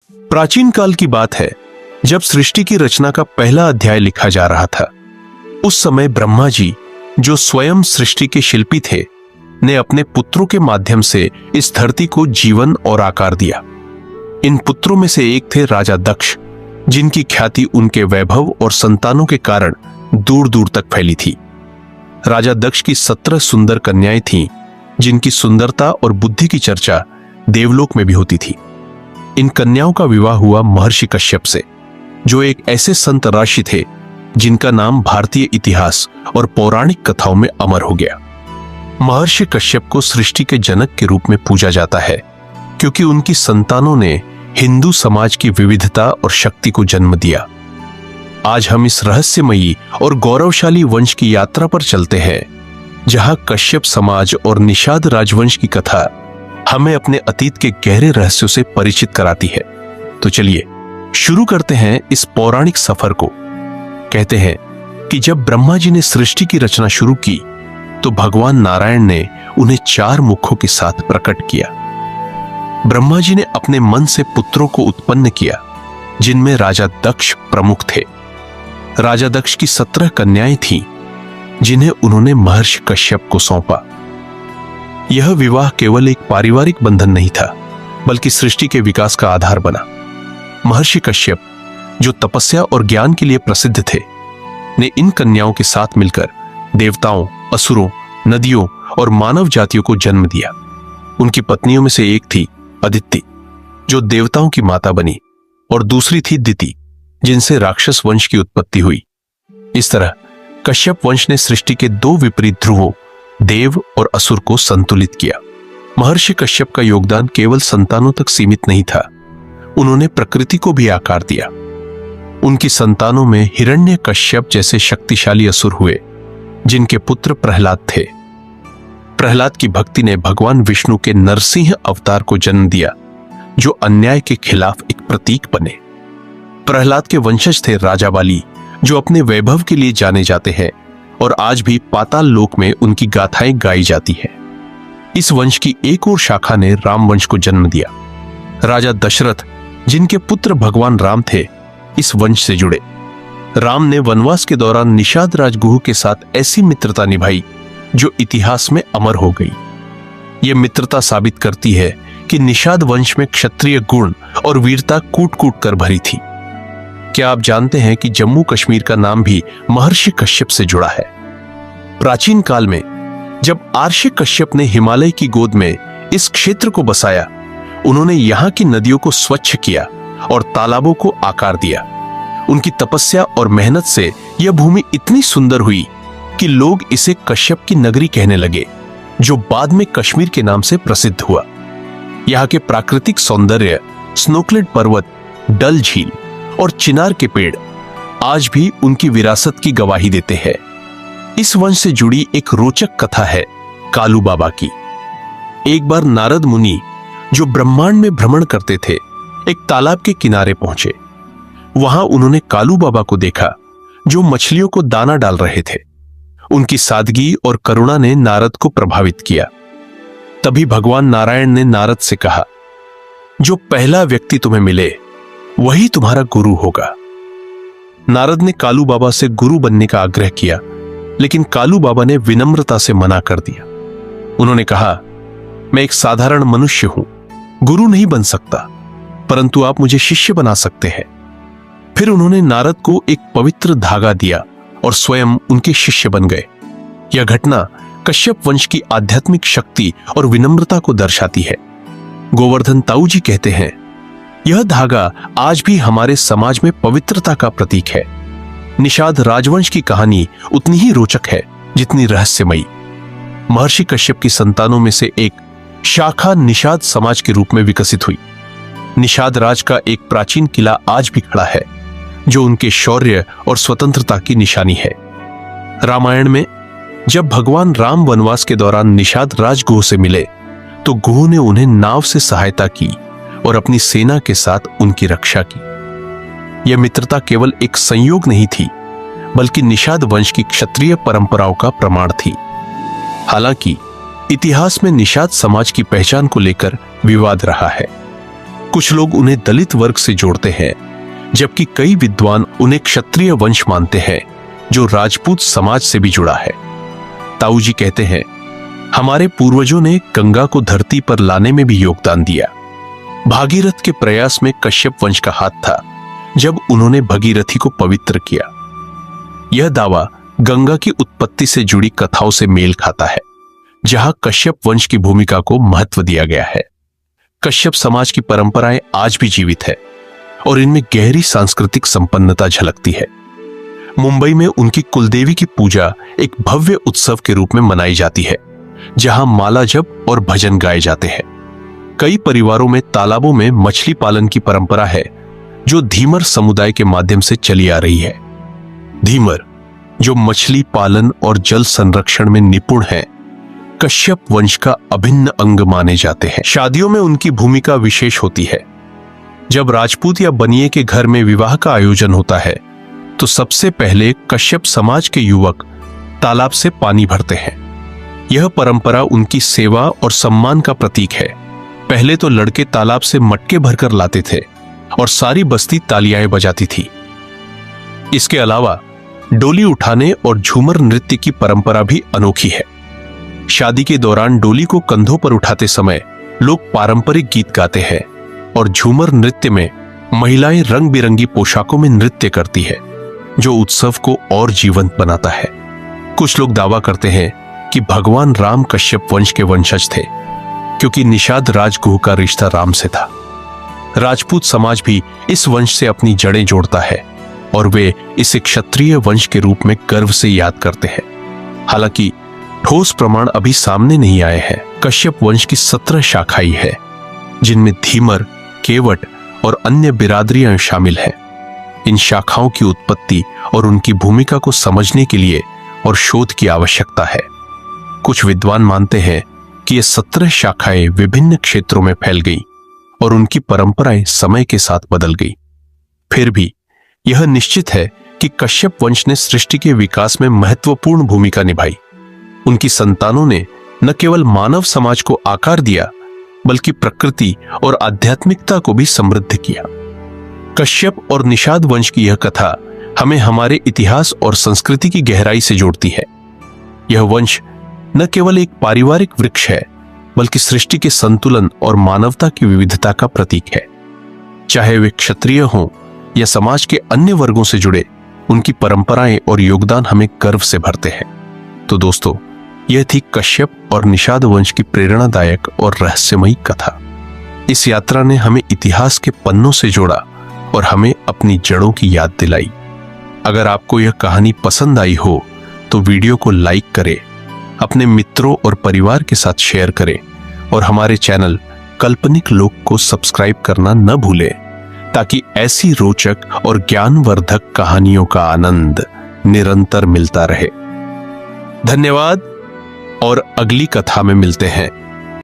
प्राचीन काल की बात है, जब सृष्टि की रचना का पहला अध्याय लिखा जा रहा था। उस समय ब्रह्मा जी, जो स्वयं सृष्टि के शिल्पी थे, ने अपने पुत्रों के माध्यम से इस धरती को जीवन और आकार दिया। इन पुत्रों में से एक थे राजा दक्ष, जिनकी ख्याति उनके वैभव और संतानों के कारण दूर दूर तक फैली थी। राजा दक्ष की 17 सुंदर कन्याएं थीं, जिनकी सुंदरता और बुद्धि की चर्चा देवलोक में भी होती थी। इन कन्याओं का विवाह हुआ महर्षि कश्यप से, जो एक ऐसे संत ऋषि थे जिनका नाम भारतीय इतिहास और पौराणिक कथाओं में अमर हो गया। महर्षि कश्यप को सृष्टि के जनक के रूप में पूजा जाता है, क्योंकि उनकी संतानों ने हिंदू समाज की विविधता और शक्ति को जन्म दिया। आज हम इस रहस्यमयी और गौरवशाली वंश की यात्रा पर चलते हैं, जहां कश्यप समाज और निषाद राजवंश की कथा हमें अपने अतीत के गहरे रहस्यों से परिचित कराती है। तो चलिए शुरू करते हैं इस पौराणिक सफर को। कहते हैं कि जब ब्रह्मा जी ने सृष्टि की रचना शुरू की, तो भगवान नारायण ने उन्हें 4 मुखों के साथ प्रकट किया। ब्रह्मा जी ने अपने मन से पुत्रों को उत्पन्न किया, जिनमें राजा दक्ष प्रमुख थे। राजा दक्ष की 17 कन्याएं थीं, जिन्हें उन्होंने महर्षि कश्यप को सौंपा। यह विवाह केवल एक पारिवारिक बंधन नहीं था, बल्कि सृष्टि के विकास का आधार बना। महर्षि कश्यप, जो तपस्या और ज्ञान के लिए प्रसिद्ध थे, ने इन कन्याओं के साथ मिलकर देवताओं, असुरों, नदियों और मानव जातियों को जन्म दिया। उनकी पत्नियों में से एक थी अदिति, जो देवताओं की माता बनी, और दूसरी थी दिति, जिनसे राक्षस वंश की उत्पत्ति हुई। इस तरह कश्यप वंश ने सृष्टि के 2 विपरीत ध्रुवों, देव और असुर को संतुलित किया। महर्षि कश्यप का योगदान केवल संतानों तक सीमित नहीं था, उन्होंने प्रकृति को भी आकार दिया। उनकी संतानों में हिरण्य कश्यप जैसे शक्तिशाली असुर हुए, जिनके पुत्र प्रहलाद थे। प्रहलाद की भक्ति ने भगवान विष्णु के नरसिंह अवतार को जन्म दिया, जो अन्याय के खिलाफ एक प्रतीक बने। प्रहलाद के वंशज थे राजा बाली, जो अपने वैभव के लिए जाने जाते हैं, और आज भी पाताल लोक में उनकी गाथाएं गाई जाती हैं। इस वंश की एक और शाखा ने राम वंश को जन्म दिया। राजा दशरथ, जिनके पुत्र भगवान राम थे, इस वंश से जुड़े। राम ने वनवास के दौरान निषाद राजगुह के साथ ऐसी मित्रता निभाई, जो इतिहास में अमर हो गई। यह मित्रता साबित करती है कि निषाद वंश में क्षत्रिय गुण और वीरता कूट कूट कर भरी थी। क्या आप जानते हैं कि जम्मू कश्मीर का नाम भी महर्षि कश्यप से जुड़ा है? प्राचीन काल में जब आर्षि कश्यप ने हिमालय की गोद में इस क्षेत्र को बसाया, उन्होंने यहां की नदियों को स्वच्छ किया और तालाबों को आकार दिया। उनकी तपस्या और मेहनत से यह भूमि इतनी सुंदर हुई कि लोग इसे कश्यप की नगरी कहने लगे, जो बाद में कश्मीर के नाम से प्रसिद्ध हुआ। यहाँ के प्राकृतिक सौंदर्य, स्नोक्लिड पर्वत, डल झील और चिनार के पेड़ आज भी उनकी विरासत की गवाही देते हैं। इस वंश से जुड़ी एक रोचक कथा है कालू बाबा की। एक बार नारद मुनि, जो ब्रह्मांड में भ्रमण करते थे, एक तालाब के किनारे पहुंचे। वहां उन्होंने कालू बाबा को देखा, जो मछलियों को दाना डाल रहे थे। उनकी सादगी और करुणा ने नारद को प्रभावित किया। तभी भगवान नारायण ने नारद से कहा, जो पहला व्यक्ति तुम्हें मिले, वही तुम्हारा गुरु होगा। नारद ने कालू बाबा से गुरु बनने का आग्रह किया, लेकिन कालू बाबा ने विनम्रता से मना कर दिया। उन्होंने कहा, मैं एक साधारण मनुष्य हूं, गुरु नहीं बन सकता, परंतु आप मुझे शिष्य बना सकते हैं। फिर उन्होंने नारद को एक पवित्र धागा दिया और स्वयं उनके शिष्य बन गए। यह घटना कश्यप वंश की आध्यात्मिक शक्ति और विनम्रता को दर्शाती है। गोवर्धन ताऊ जी कहते हैं, यह धागा आज भी हमारे समाज में पवित्रता का प्रतीक है। निषाद राजवंश की कहानी उतनी ही रोचक है जितनी रहस्यमयी। महर्षि कश्यप की संतानों में से एक शाखा निषाद समाज के रूप में विकसित हुई। निषाद राज का एक प्राचीन किला आज भी खड़ा है, जो उनके शौर्य और स्वतंत्रता की निशानी है। रामायण में जब भगवान राम वनवास के दौरान निषाद राजगुह से मिले, तो गुह ने उन्हें नाव से सहायता की और अपनी सेना के साथ उनकी रक्षा की। यह मित्रता केवल एक संयोग नहीं थी, बल्कि निषाद वंश की क्षत्रिय परंपराओं का प्रमाण थी। हालांकि इतिहास में निषाद समाज की पहचान को लेकर विवाद रहा है। कुछ लोग उन्हें दलित वर्ग से जोड़ते हैं, जबकि कई विद्वान उन्हें क्षत्रिय वंश मानते हैं जो राजपूत समाज से भी जुड़ा है। ताऊ जी कहते हैं, हमारे पूर्वजों ने गंगा को धरती पर लाने में भी योगदान दिया। भागीरथ के प्रयास में कश्यप वंश का हाथ था जब उन्होंने भगीरथी को पवित्र किया। यह दावा गंगा की उत्पत्ति से जुड़ी कथाओं से मेल खाता है, जहां कश्यप वंश की भूमिका को महत्व दिया गया है। कश्यप समाज की परंपराएं आज भी जीवित है और इनमें गहरी सांस्कृतिक संपन्नता झलकती है। मुंबई में उनकी कुलदेवी की पूजा एक भव्य उत्सव के रूप में मनाई जाती है, जहां माला जप और भजन गाए जाते हैं। कई परिवारों में तालाबों में मछली पालन की परंपरा है, जो धीमर समुदाय के माध्यम से चली आ रही है। धीमर, जो मछली पालन और जल संरक्षण में निपुण है, कश्यप वंश का अभिन्न अंग माने जाते हैं। शादियों में उनकी भूमिका विशेष होती है। जब राजपूत या बनिए के घर में विवाह का आयोजन होता है, तो सबसे पहले कश्यप समाज के युवक तालाब से पानी भरते हैं। यह परंपरा उनकी सेवा और सम्मान का प्रतीक है। पहले तो लड़के तालाब से मटके भरकर लाते थे और सारी बस्ती तालियां बजाती थी। इसके अलावा डोली उठाने और झूमर नृत्य की परंपरा भी अनोखी है। शादी के दौरान डोली को कंधों पर उठाते समय लोग पारंपरिक गीत गाते हैं और झूमर नृत्य में महिलाएं रंग बिरंगी पोशाकों में नृत्य करती है, जो उत्सव को और जीवंत बनाता है। कुछ लोग दावा करते हैं कि भगवान राम कश्यप वंश के वंशज थे, क्योंकि निषाद राजगुह का रिश्ता राम से था। राजपूत समाज भी इस वंश से अपनी जड़ें जोड़ता है और वे इसे क्षत्रिय वंश के रूप में गर्व से याद करते हैं। हालांकि ठोस प्रमाण अभी सामने नहीं आए हैं। कश्यप वंश की 17 शाखाएं हैं, जिनमें धीमर, केवट और अन्य बिरादरियां शामिल हैं। इन शाखाओं की उत्पत्ति और उनकी भूमिका को समझने के लिए और शोध की आवश्यकता है। कुछ विद्वान मानते हैं कि ये 17 शाखाएं विभिन्न क्षेत्रों में फैल गई और उनकी परंपराएं समय के साथ बदल गई। फिर भी यह निश्चित है कि कश्यप वंश ने सृष्टि के विकास में महत्वपूर्ण भूमिका निभाई। उनकी संतानों ने न केवल मानव समाज को आकार दिया, बल्कि प्रकृति और आध्यात्मिकता को भी समृद्ध किया। कश्यप और निषाद वंश की यह कथा हमें हमारे इतिहास और संस्कृति की गहराई से जोड़ती है। यह वंश न केवल एक पारिवारिक वृक्ष है, बल्कि सृष्टि के संतुलन और मानवता की विविधता का प्रतीक है। चाहे वे क्षत्रिय हों या समाज के अन्य वर्गों से जुड़े, उनकी परंपराएं और योगदान हमें गर्व से भरते हैं। तो दोस्तों, यह थी कश्यप और निषाद वंश की प्रेरणादायक और रहस्यमयी कथा। इस यात्रा ने हमें इतिहास के पन्नों से जोड़ा और हमें अपनी जड़ों की याद दिलाई। अगर आपको यह कहानी पसंद आई हो तो वीडियो को लाइक करें, अपने मित्रों और परिवार के साथ शेयर करें और हमारे चैनल काल्पनिक लोक को सब्सक्राइब करना न भूलें, ताकि ऐसी रोचक और ज्ञानवर्धक कहानियों का आनंद निरंतर मिलता रहे। धन्यवाद और अगली कथा में मिलते हैं।